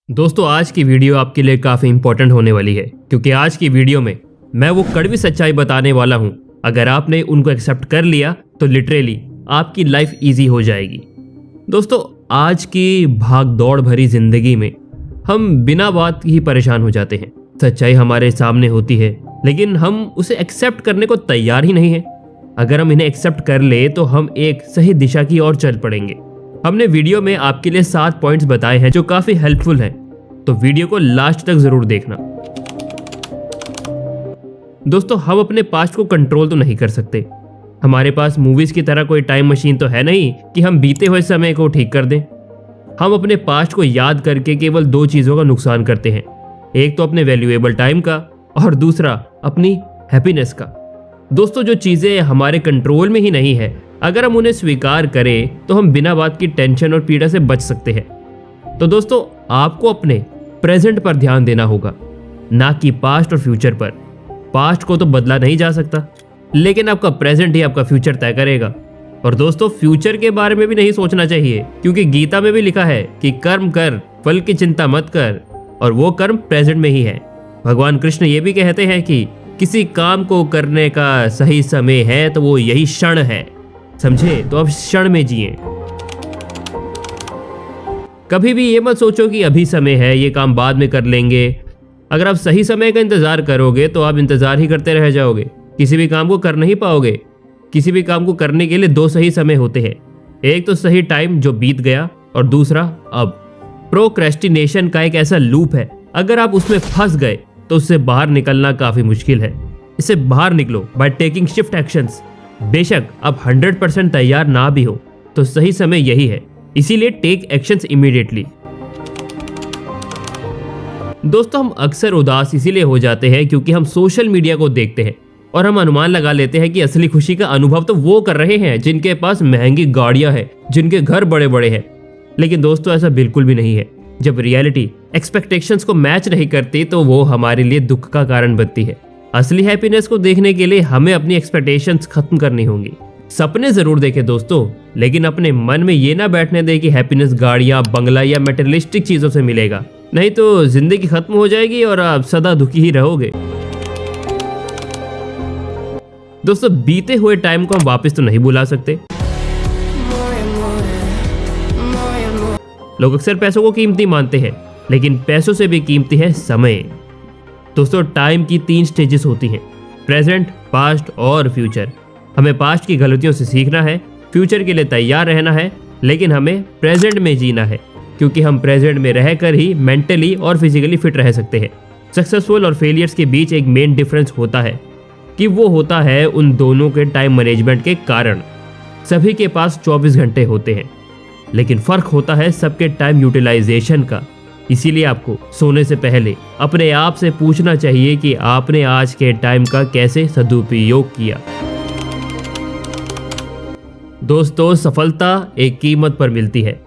दोस्तों आज की वीडियो आपके लिए काफ़ी इंपॉर्टेंट होने वाली है क्योंकि आज की वीडियो में मैं वो कड़वी सच्चाई बताने वाला हूँ। अगर आपने उनको एक्सेप्ट कर लिया तो लिटरली आपकी लाइफ इजी हो जाएगी। दोस्तों आज की भाग दौड़ भरी जिंदगी में हम बिना बात ही परेशान हो जाते हैं। सच्चाई हमारे सामने होती है लेकिन हम उसे एक्सेप्ट करने को तैयार ही नहीं है। अगर हम इन्हें एक्सेप्ट कर ले तो हम एक सही दिशा की ओर चल पड़ेंगे। हमने वीडियो में आपके लिए 7 पॉइंट्स बताए हैं जो काफी हेल्पफुल हैं, तो वीडियो को लास्ट तक जरूर देखना। दोस्तों हम अपने पास्ट को कंट्रोल तो नहीं कर सकते। हमारे पास मूवीज की तरह कोई टाइम मशीन तो है नहीं कि हम बीते हुए समय को ठीक कर दें। हम अपने पास्ट को याद करके केवल 2 चीजों का नुकसान करते हैं, एक तो अपने वैल्यूएबल टाइम का और दूसरा अपनी हैप्पीनेस का। दोस्तों जो चीजें हमारे कंट्रोल में ही नहीं है, अगर हम उन्हें स्वीकार करें तो हम बिना बात की टेंशन और पीड़ा से बच सकते हैं। तो दोस्तों आपको अपने प्रेजेंट पर ध्यान देना होगा, ना कि पास्ट और फ्यूचर पर। पास्ट को तो बदला नहीं जा सकता, लेकिन आपका प्रेजेंट ही आपका फ्यूचर तय करेगा। और दोस्तों फ्यूचर के बारे में भी नहीं सोचना चाहिए, क्योंकि गीता में भी लिखा है कि कर्म कर, फल की चिंता मत कर, और वो कर्म प्रेजेंट में ही है। भगवान कृष्ण ये भी कहते हैं कि किसी काम को करने का सही समय है तो वो यही क्षण है। समझे? तो अब क्षण में जिए। कभी भी ये मत सोचो कि अभी समय है, ये काम बाद में कर लेंगे। अगर आप सही समय का इंतजार करोगे तो आप इंतजार ही करते रह जाओगे, किसी भी काम को कर नहीं पाओगे। किसी भी काम को करने के लिए 2 सही समय होते हैं, एक तो सही टाइम जो बीत गया और दूसरा अब। प्रोक्रेस्टिनेशन का एक ऐसा लूप है, अगर आप उसमें फंस गए तो उससे बाहर निकलना काफी मुश्किल है। इससे बाहर निकलो बाय टेकिंग शिफ्ट एक्शंस। बेशक आप 100% तैयार ना भी हो तो सही समय यही है, इसीलिए टेक एक्शंस इमीडिएटली। दोस्तों हम अक्सर उदास इसीलिए हो जाते हैं क्योंकि हम सोशल मीडिया को देखते हैं और हम अनुमान लगा लेते हैं कि असली खुशी का अनुभव तो वो कर रहे हैं जिनके पास महंगी गाड़ियां हैं, जिनके घर बड़े बड़े हैं। लेकिन दोस्तों ऐसा बिल्कुल भी नहीं है। जब रियलिटी एक्सपेक्टेशंस को मैच नहीं करती तो वो हमारे लिए दुख का कारण बनती है। असली हैप्पीनेस को देखने के लिए हमें अपनी एक्सपेक्टेशंस खत्म करनी होंगी। सपने जरूर देखें दोस्तों, लेकिन अपने मन में ये ना बैठने दें कि हैप्पीनेस गाड़ियां, बंगला या मेटेरियलिस्टिक चीजों से मिलेगा। नहीं तो जिंदगी खत्म हो जाएगी और आप सदा दुखी ही रहोगे। दोस्तों बीते हुए टाइम को हम वापस तो नहीं बुला सकते। लोग अक्सर पैसों को कीमती मानते हैं, लेकिन पैसों से भी कीमती है समय। दोस्तों टाइम की 3 स्टेजेस होती हैं, प्रेजेंट, पास्ट और फ्यूचर। हमें पास्ट की गलतियों से सीखना है, फ्यूचर के लिए तैयार रहना है, लेकिन हमें प्रेजेंट में जीना है, क्योंकि हम प्रेजेंट में रहकर ही मेंटली और फिजिकली फिट रह सकते हैं। सक्सेसफुल और फेलियर्स के बीच एक मेन डिफरेंस होता है कि वो होता है उन दोनों के टाइम मैनेजमेंट के कारण। सभी के पास 24 घंटे होते हैं, लेकिन फर्क होता है सबके टाइम यूटिलाइजेशन का। इसीलिए आपको सोने से पहले अपने आप से पूछना चाहिए कि आपने आज के टाइम का कैसे सदुपयोग किया। दोस्तों सफलता एक कीमत पर मिलती है।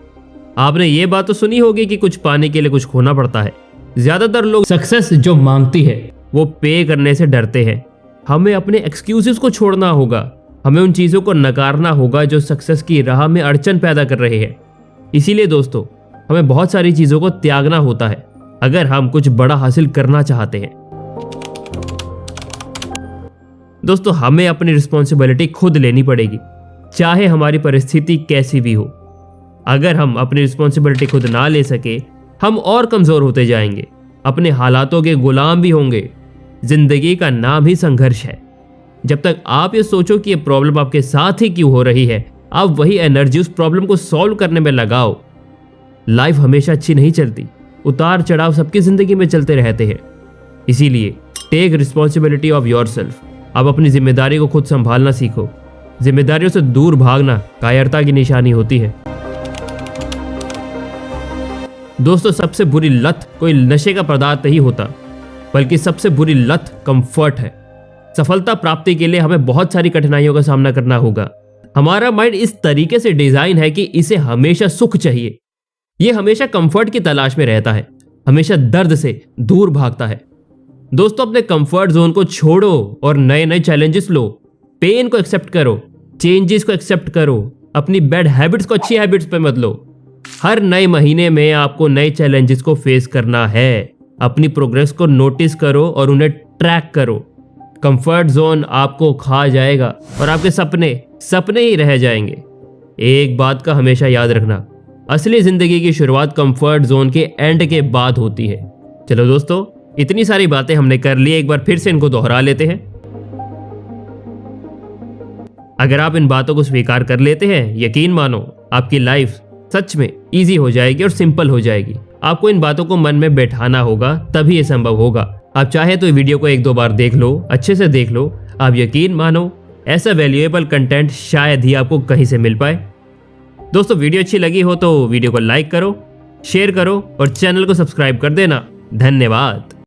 आपने ये बात तो सुनी होगी कि कुछ पाने के लिए कुछ खोना पड़ता है। ज्यादातर लोग सक्सेस जो मांगती है वो पे करने से डरते हैं। हमें अपने एक्सक्यूजेस को छोड़ना होगा, हमें उन चीजों को नकारना होगा जो सक्सेस की राह में अड़चन पैदा कर रहे हैं। इसीलिए दोस्तों हमें बहुत सारी चीजों को त्यागना होता है अगर हम कुछ बड़ा हासिल करना चाहते हैं। दोस्तों हमें अपनी रिस्पॉन्सिबिलिटी खुद लेनी पड़ेगी, चाहे हमारी परिस्थिति कैसी भी हो। अगर हम अपनी रिस्पॉन्सिबिलिटी खुद ना ले सके, हम और कमजोर होते जाएंगे, अपने हालातों के गुलाम भी होंगे। जिंदगी का नाम ही संघर्ष है। जब तक आप ये सोचो कि ये प्रॉब्लम आपके साथ ही क्यों हो रही है, आप वही एनर्जी उस प्रॉब्लम को सॉल्व करने में लगाओ। लाइफ हमेशा अच्छी नहीं चलती, उतार चढ़ाव सबकी जिंदगी में चलते रहते हैं। इसीलिए टेक रिस्पॉन्सिबिलिटी ऑफ योरसेल्फ। आप अपनी जिम्मेदारी को खुद संभालना सीखो। जिम्मेदारियों से दूर भागना कायरता की निशानी होती है। दोस्तों सबसे बुरी लत कोई नशे का पदार्थ नहीं होता, बल्कि सबसे बुरी लत कंफर्ट है। सफलता प्राप्ति के लिए हमें बहुत सारी कठिनाइयों का सामना करना होगा। हमारा माइंड इस तरीके से डिजाइन है कि इसे हमेशा सुख चाहिए। ये हमेशा कंफर्ट की तलाश में रहता है, हमेशा दर्द से दूर भागता है। दोस्तों अपने कंफर्ट जोन को छोड़ो और नए नए चैलेंजेस लो। पेन को एक्सेप्ट करो, चेंजेस को एक्सेप्ट करो, अपनी बैड हैबिट्स को अच्छी हैबिट्स पे बदलो। हर नए महीने में आपको नए चैलेंजेस को फेस करना है। अपनी प्रोग्रेस को नोटिस करो और उन्हें ट्रैक करो। कंफर्ट जोन आपको खा जाएगा और आपके सपने सपने ही रह जाएंगे। एक बात का हमेशा याद रखना, असली जिंदगी की शुरुआत कंफर्ट जोन के एंड के बाद होती है। चलो दोस्तों, इतनी सारी बातें हमने कर ली, एक बार फिर से इनको दोहरा लेते हैं। अगर आप इन बातों को स्वीकार कर लेते हैं, यकीन मानो आपकी लाइफ सच में इजी हो जाएगी और सिंपल हो जाएगी। आपको इन बातों को मन में बैठाना होगा, तभी ये संभव होगा। आप चाहे तो वीडियो को 1-2 बार देख लो, अच्छे से देख लो। आप यकीन मानो ऐसा वैल्यूएबल कंटेंट शायद ही आपको कहीं से मिल पाए। दोस्तों, वीडियो अच्छी लगी हो तो वीडियो को लाइक करो, शेयर करो और चैनल को सब्सक्राइब कर देना। धन्यवाद।